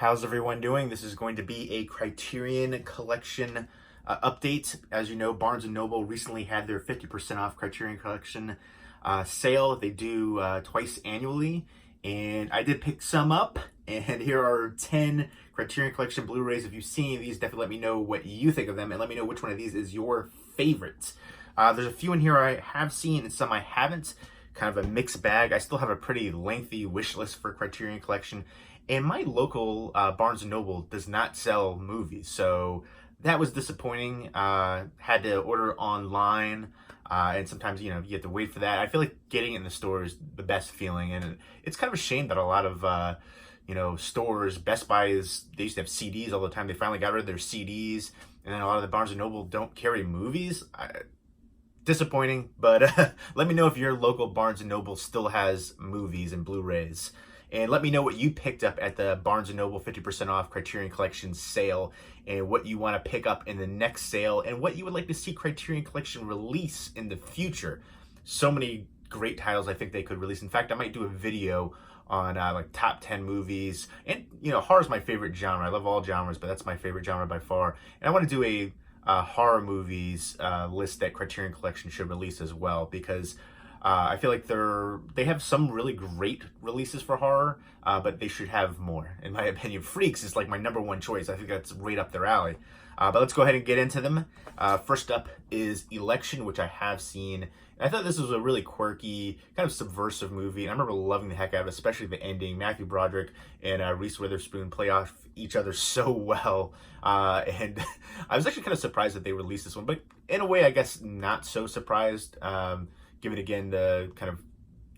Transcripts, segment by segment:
How's everyone doing? This is going to be a Criterion Collection update. As you know, Barnes & Noble recently had their 50% off Criterion Collection sale. They do twice annually, and I did pick some up, and here are 10 Criterion Collection Blu-rays. If you've seen these, definitely let me know what you think of them, and let me know which one of these is your favorite. There's a few in here I have seen and some I haven't. Kind of a mixed bag. I still have a pretty lengthy wish list for Criterion Collection, and my local Barnes & Noble does not sell movies, so that was disappointing. Had to order online, and sometimes, you have to wait for that. I feel like getting it in the store is the best feeling, and it's kind of a shame that a lot of, stores, Best Buy they used to have CDs all the time. They finally got rid of their CDs, and then a lot of the Barnes & Noble don't carry movies. Disappointing, but let me know if your local Barnes & Noble still has movies and Blu-rays. And let me know what you picked up at the Barnes & Noble 50% off Criterion Collection sale, and what you want to pick up in the next sale, and what you would like to see Criterion Collection release in the future. So many great titles I think they could release. In fact, I might do a video on like top 10 movies. And horror is my favorite genre. I love all genres, but that's my favorite genre by far. And I want to do a horror movies list that Criterion Collection should release as well, because I feel like they have some really great releases for horror, but they should have more, in my opinion. Freaks is like my number one choice. I think that's right up their alley. But let's go ahead and get into them. First up is Election, which I have seen. I thought this was a really quirky, kind of subversive movie, and I remember loving the heck out of it, especially the ending. Matthew Broderick and Reese Witherspoon play off each other so well, and I was actually kind of surprised that they released this one, but in a way, I guess not so surprised, given again the kind of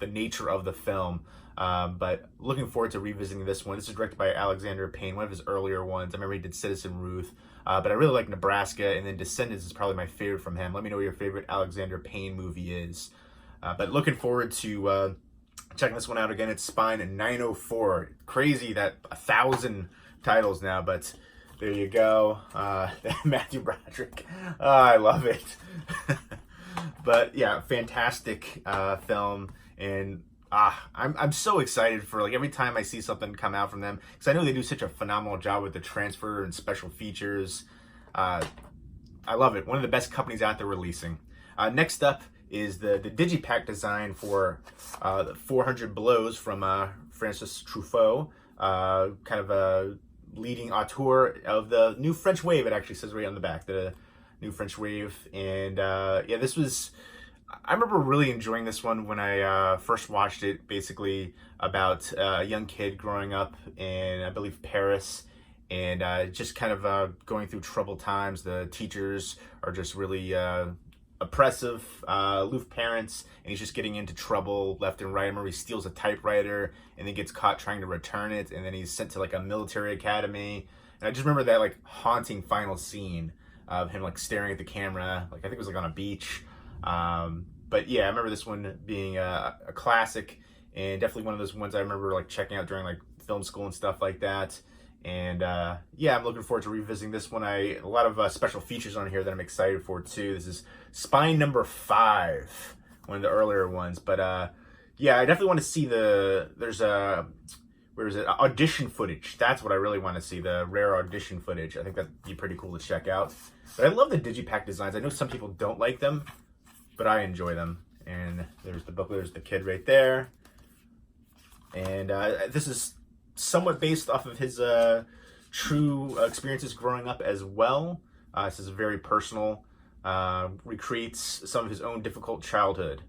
the nature of the film. But looking forward to revisiting this one. This is directed by Alexander Payne, one of his earlier ones. I remember he did Citizen Ruth, but I really like Nebraska, and then Descendants is probably my favorite from him. Let me know what your favorite Alexander Payne movie is. But looking forward to checking this one out again. It's Spine 904. Crazy that 1,000 titles now, but there you go. Matthew Broderick. Oh, I love it. But yeah, fantastic film, and I'm so excited for like every time I see something come out from them, because I know they do such a phenomenal job with the transfer and special features. I love it. One of the best companies out there releasing. Next up is the Digipack design for 400 Blows from Francis Truffaut, kind of a leading auteur of the new French wave. It actually says right on the back, the new French wave. And yeah, I remember really enjoying this one when I first watched it. Basically about a young kid growing up in, I believe, Paris, and just kind of going through troubled times. The teachers are just really oppressive, aloof parents, and he's just getting into trouble left and right. I remember he steals a typewriter and then gets caught trying to return it, and then he's sent to like a military academy. And I just remember that like haunting final scene of him like staring at the camera, like I think it was like on a beach. But yeah, I remember this one being a classic, and definitely one of those ones I remember like checking out during like film school and stuff like that. And yeah, I'm looking forward to revisiting this one. A lot of special features on here that I'm excited for too. This is Spine number 5, one of the earlier ones. But yeah, I definitely want to see there's audition footage. That's what I really want to see, the rare audition footage. I think that'd be pretty cool to check out. But I love the Digipack designs. I know some people don't like them, but I enjoy them. And there's the booklet, there's the kid right there. And this is somewhat based off of his true experiences growing up as well. This is very personal, recreates some of his own difficult childhood.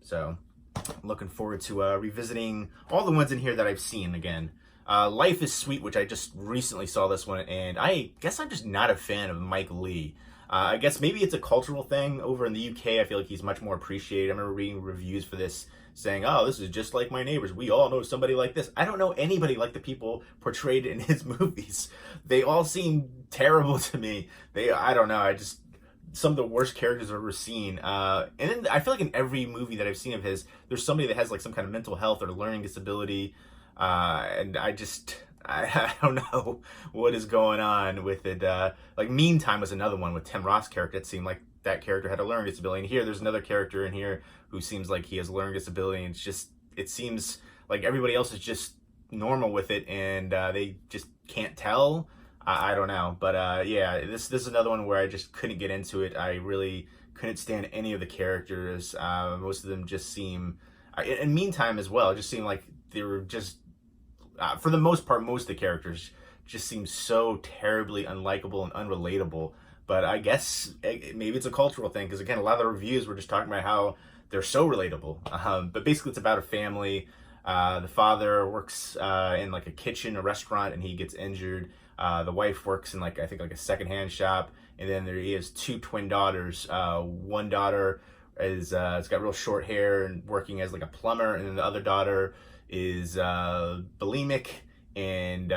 So I'm looking forward to revisiting all the ones in here that I've seen again. Life is Sweet, which I just recently saw this one, and I guess I'm just not a fan of Mike Leigh. I guess maybe it's a cultural thing over in the UK. I feel like he's much more appreciated. I remember reading reviews for this saying, oh, this is just like my neighbors. We all know somebody like this. I don't know anybody like the people portrayed in his movies. They all seem terrible to me. I don't know. Some of the worst characters I've ever seen. And then I feel like in every movie that I've seen of his, there's somebody that has like some kind of mental health or learning disability. And I don't know what is going on with it. Like Meantime was another one with Tim Roth's character. It seemed like that character had a learning disability. And here, there's another character in here who seems like he has a learning disability. And it seems like everybody else is just normal with it, and they just can't tell. I don't know, but yeah, this is another one where I just couldn't get into it. I really couldn't stand any of the characters. Most of them just seem, and meantime as well, it just seemed like they were just, for the most part, most of the characters just seem so terribly unlikable and unrelatable. But I guess maybe it's a cultural thing, because again, a lot of the reviews were just talking about how they're so relatable. But basically, it's about a family. The father works in like a kitchen, a restaurant, and he gets injured. The wife works in like, I think like a secondhand shop, and then he has two twin daughters. One daughter is has got real short hair and working as like a plumber, and then the other daughter is bulimic and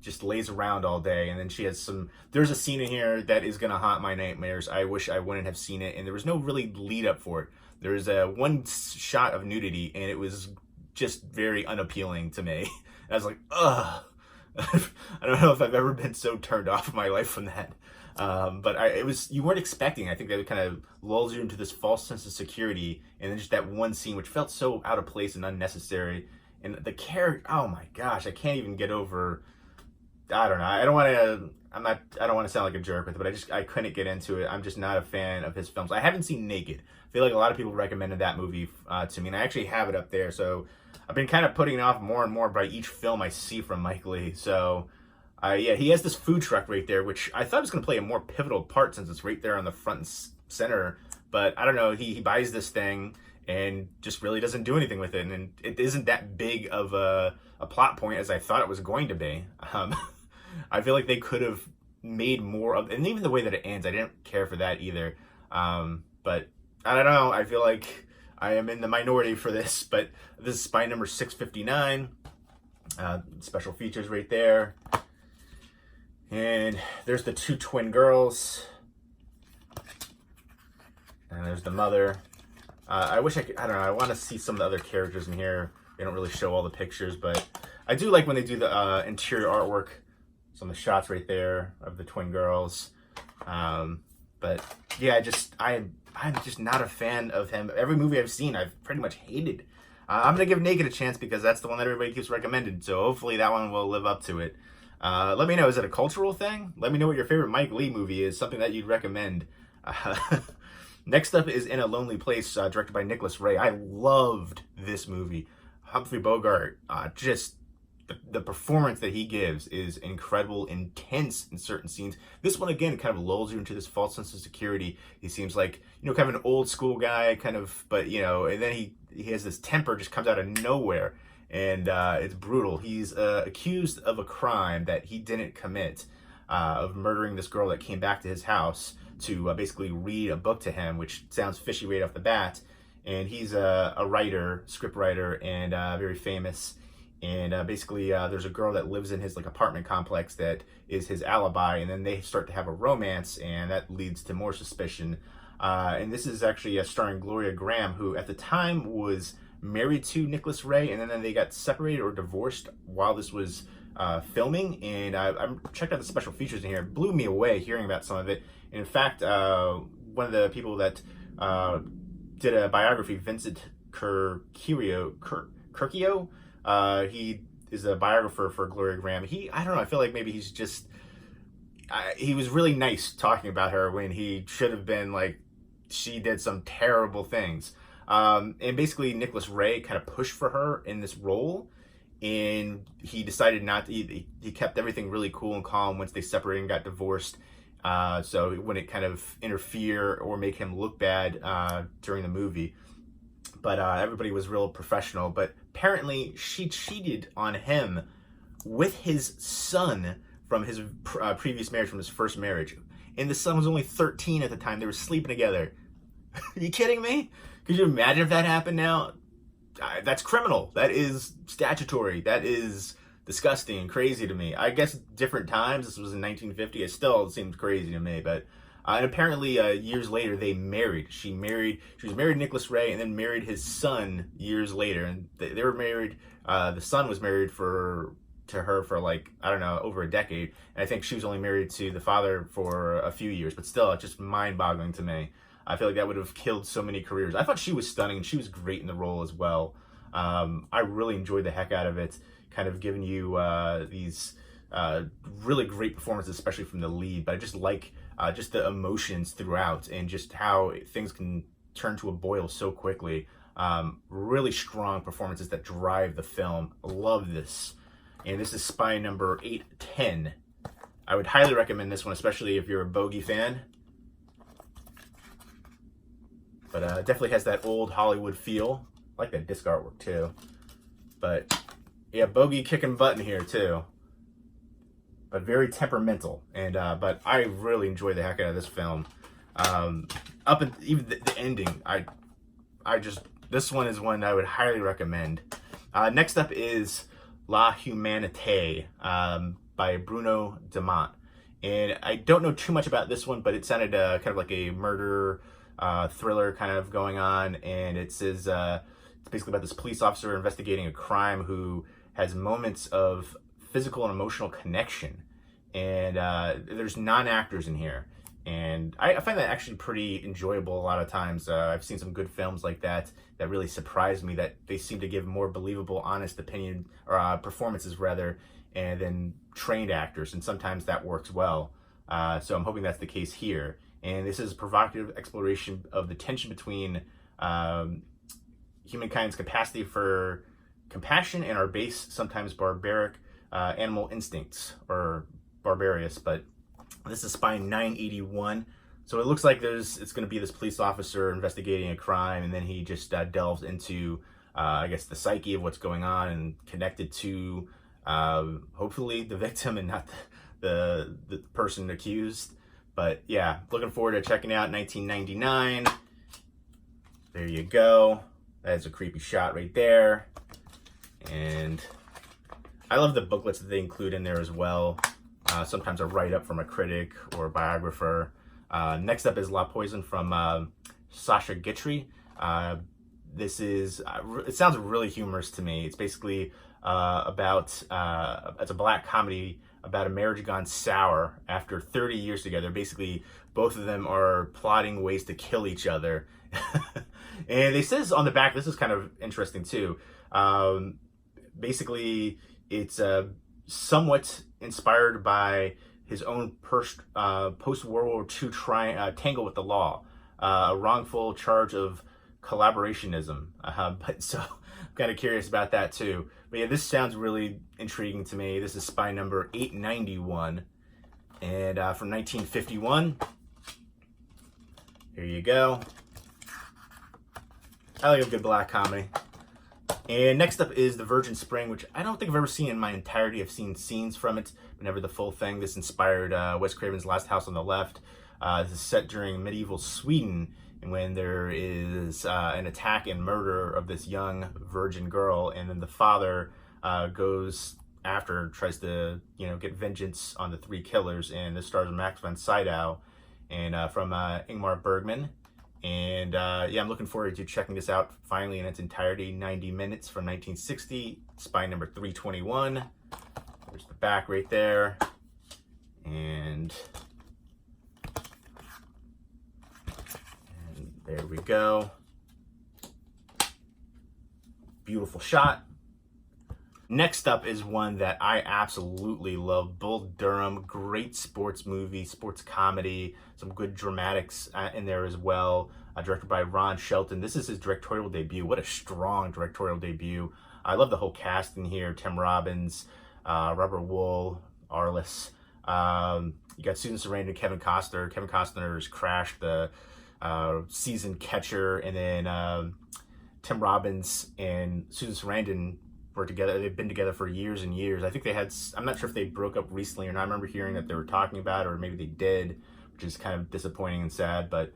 just lays around all day. And then she has there's a scene in here that is gonna haunt my nightmares. I wish I wouldn't have seen it, and there was no really lead up for it. There's one shot of nudity, and it was just very unappealing to me. And I was like, ugh. I don't know if I've ever been so turned off in my life from that. But you weren't expecting. I think that it kind of lulls you into this false sense of security, and then just that one scene which felt so out of place and unnecessary. And the character, oh my gosh, I can't even get over. I don't know. I don't want to sound like a jerk with it, but I couldn't get into it. I'm just not a fan of his films. I haven't seen Naked. I feel like a lot of people recommended that movie to me, and I actually have it up there. So I've been kind of putting it off more and more by each film I see from Mike Leigh. So yeah, he has this food truck right there, which I thought was going to play a more pivotal part since it's right there on the front and center. But I don't know. He buys this thing and just really doesn't do anything with it, and it isn't that big of a plot point as I thought it was going to be. I feel like they could have made more of, and even the way that it ends, I didn't care for that either. But I don't know. I feel like I am in the minority for this, but this is spine number 659. Special features right there. And there's the two twin girls. And there's the mother. I wish I could, I don't know, I want to see some of the other characters in here. They don't really show all the pictures, but I do like when they do the interior artwork. Some of the shots right there of the twin girls. But yeah, I'm just not a fan of him. Every movie I've seen, I've pretty much hated. I'm going to give Naked a chance because that's the one that everybody keeps recommending. So hopefully that one will live up to it. Let me know, is it a cultural thing? Let me know what your favorite Mike Leigh movie is, something that you'd recommend. Next up is In a Lonely Place, directed by Nicholas Ray. I loved this movie. Humphrey Bogart, just the performance that he gives is incredible, intense in certain scenes. This one, again, kind of lulls you into this false sense of security. He seems like, kind of an old school guy, kind of, but, and then he has this temper, just comes out of nowhere, and it's brutal. He's accused of a crime that he didn't commit, of murdering this girl that came back to his house to basically read a book to him, which sounds fishy right off the bat. And he's a writer, script writer, and very famous. And basically, there's a girl that lives in his apartment complex that is his alibi, and then they start to have a romance, and that leads to more suspicion. And this is actually starring Gloria Graham, who at the time was married to Nicholas Ray, and then they got separated or divorced while this was filming. And I checked out the special features in here. It blew me away hearing about some of it. And in fact, one of the people that did a biography, Vincent Curcio, he is a biographer for Gloria Graham. I don't know, I feel like maybe he's just, he was really nice talking about her when he should have been like, she did some terrible things. And basically Nicholas Ray kind of pushed for her in this role, and he decided not to, he kept everything really cool and calm once they separated and got divorced. So it wouldn't kind of interfere or make him look bad during the movie. But everybody was real professional. But apparently she cheated on him with his son from his previous marriage, from his first marriage. And the son was only 13 at the time. They were sleeping together. Are you kidding me? Could you imagine if that happened now? That's criminal. That is statutory. That is disgusting and crazy to me. I guess different times. This was in 1950. It still seems crazy to me. But and apparently years later they married. She was married to Nicholas Ray, and then married his son years later. And they were married. The son was married to her for I don't know, over a decade. And I think she was only married to the father for a few years. But still, it's just mind-boggling to me. I feel like that would have killed so many careers. I thought she was stunning, and she was great in the role as well. I really enjoyed the heck out of it. kind of giving you these really great performances, especially from the lead. But I just like just the emotions throughout, and just how things can turn to a boil so quickly. Really strong performances that drive the film. Love this. And this is Spy number 810. I would highly recommend this one, especially if you're a Bogey fan. But it definitely has that old Hollywood feel. I like that disc artwork too. But yeah, Bogey kicking butt in here too. But very temperamental. And but I really enjoy the heck out of this film. Up and even the ending, I just, this one is one I would highly recommend. Next up is La Humanité by Bruno Dumont. And I don't know too much about this one, but it sounded kind of like a murder thriller kind of going on. And it says it's basically about this police officer investigating a crime who has moments of physical and emotional connection. And there's non-actors in here. And I find that actually pretty enjoyable a lot of times. I've seen some good films like that that really surprised me, that they seem to give more believable, honest opinion, or performances rather, and than trained actors, and sometimes that works well. So I'm hoping that's the case here. And this is a provocative exploration of the tension between humankind's capacity for compassion and our base, sometimes barbaric animal instincts, or barbarous. But this is Spy 981. So it looks like it's going to be this police officer investigating a crime, and then he just delves into, I guess, the psyche of what's going on, and connected to, hopefully, the victim and not the person accused. But yeah, looking forward to checking out 1999. There you go. That is a creepy shot right there. And I love the booklets that they include in there as well. Sometimes a write-up from a critic or a biographer. Next up is La Poison from Sasha Guitry. This is, it sounds really humorous to me. It's basically about, it's a black comedy about a marriage gone sour after 30 years together. Basically, both of them are plotting ways to kill each other. And it says on the back, this is kind of interesting too. Basically, it's somewhat inspired by his own post-World War II tangle with the law, a wrongful charge of collaborationism. But so I'm kind of curious about that too. But yeah, this sounds really intriguing to me. This is Spy number 891, and from 1951. Here you go. I like a good black comedy. And next up is The Virgin Spring, which I don't think I've ever seen in my entirety. I've seen scenes from it, but never the full thing. This inspired Wes Craven's Last House on the Left. This is set during medieval Sweden, and when there is an attack and murder of this young virgin girl, and then the father goes after, tries to get vengeance on the three killers. And this stars Max von Sydow and from Ingmar Bergman. And yeah, I'm looking forward to checking this out finally in its entirety. 90 minutes from 1960, Spy number 321. There's the back right there. And there we go. Beautiful shot. Next up is one that I absolutely love, Bull Durham. Great sports movie, sports comedy, some good dramatics in there as well. Directed by Ron Shelton. This is his directorial debut. What a strong directorial debut. I love the whole cast in here. Tim Robbins, Robert Wool, Arliss. You got Susan Sarandon and Kevin Costner. Kevin Costner's Crash, the seasoned catcher, and then Tim Robbins and Susan Sarandon were together. They've been together for years and years. I think they had, I'm not sure if they broke up recently or not. I remember hearing that they were talking about it, or maybe they did, which is kind of disappointing and sad. But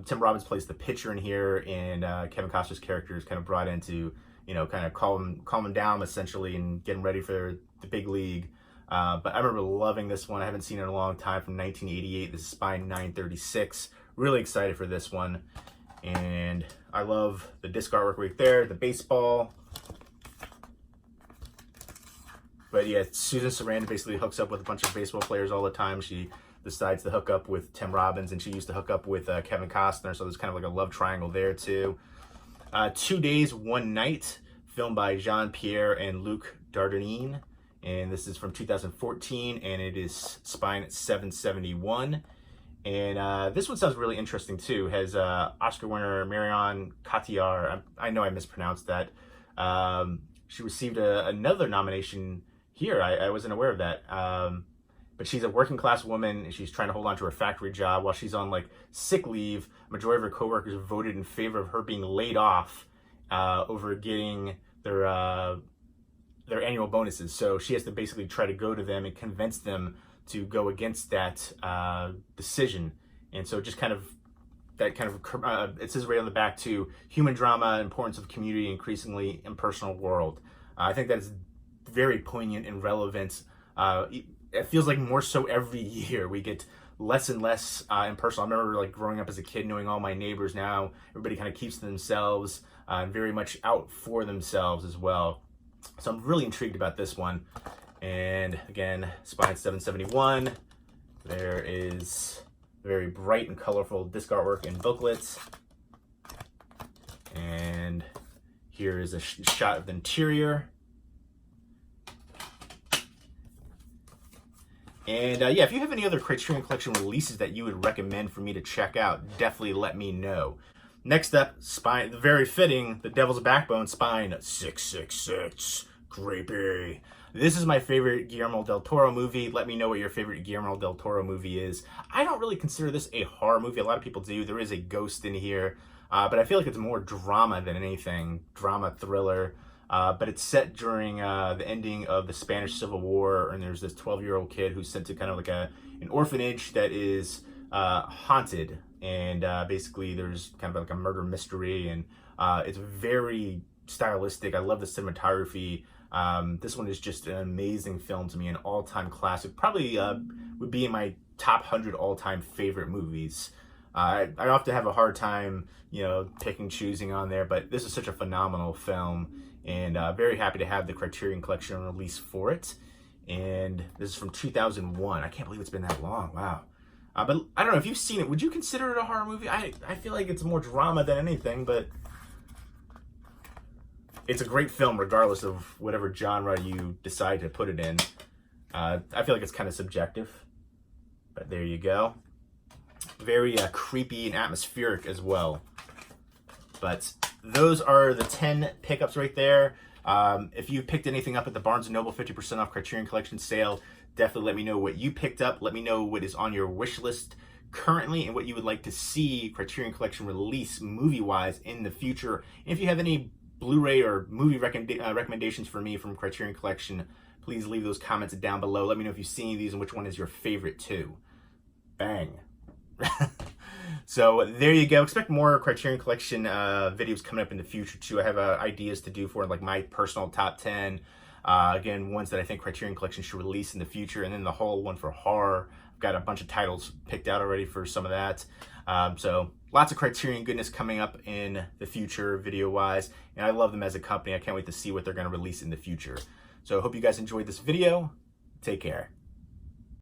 Tim Robbins plays the pitcher in here, and Kevin Costner's character is kind of brought in to, kind of calm him down essentially and get him ready for the big league. But I remember loving this one. I haven't seen it in a long time, from 1988. This is Spy 936. Really excited for this one. And I love the disc artwork right there, the baseball. But yeah, Susan Sarandon basically hooks up with a bunch of baseball players all the time. She decides to hook up with Tim Robbins, and she used to hook up with Kevin Costner. So there's kind of like a love triangle there too. 2 Days, One Night, filmed by Jean-Pierre and Luc Dardenne, and this is from 2014, and it is spine 771. And this one sounds really interesting too. It has Oscar winner Marion Cotillard. I know I mispronounced that. She received another nomination here. I wasn't aware of that. But she's a working class woman, and she's trying to hold on to her factory job while she's on like sick leave. A majority of her coworkers voted in favor of her being laid off over getting their annual bonuses. So she has to basically try to go to them and convince them to go against that decision. And so just kind of it says right on the back too, human drama, importance of community, increasingly impersonal world. I think that's very poignant and relevant. It feels like more so every year we get less and less impersonal. I remember like growing up as a kid knowing all my neighbors. Now everybody kind of keeps to themselves and very much out for themselves as well. So I'm really intrigued about this one. And again, spine 771. There is very bright and colorful disc artwork and booklets. And here is a shot of the interior. And yeah, if you have any other Criterion Collection releases that you would recommend for me to check out, definitely let me know. Next up, spine, very fitting, The Devil's Backbone, spine 666. Creepy. This is my favorite Guillermo del Toro movie. Let me know what your favorite Guillermo del Toro movie is. I don't really consider this a horror movie. A lot of people do. There is a ghost in here, but I feel like it's more drama than anything. Drama, thriller. But it's set during the ending of the Spanish Civil War, and there's this 12-year-old kid who's sent to kind of like an orphanage that is haunted, and basically there's kind of like a murder mystery, and it's very stylistic. I love the cinematography. This one is just an amazing film to me, an all-time classic. Probably would be in my top 100 all-time favorite movies. I often have a hard time, picking, choosing on there, but this is such a phenomenal film, and very happy to have the Criterion Collection release for it. And this is from 2001. I can't believe it's been that long. Wow. But I don't know if you've seen it. Would you consider it a horror movie? I feel like it's more drama than anything, but it's a great film regardless of whatever genre you decide to put it in. I feel like it's kind of subjective, but there you go. Very creepy and atmospheric as well. But those are the 10 pickups right there. If you picked anything up at the Barnes & Noble 50% off Criterion Collection sale, definitely let me know what you picked up. Let me know what is on your wish list currently and what you would like to see Criterion Collection release movie-wise in the future. And if you have any Blu-ray or movie recommendations for me from Criterion Collection, please leave those comments down below. Let me know if you've seen these and which one is your favorite too. Bang. So there you go. Expect more Criterion Collection videos coming up in the future too. I have ideas to do for like my personal top 10. Again, ones that I think Criterion Collection should release in the future, and then the whole one for horror. I've got a bunch of titles picked out already for some of that. So lots of Criterion goodness coming up in the future video-wise, and I love them as a company. I can't wait to see what they're going to release in the future. So I hope you guys enjoyed this video. Take care.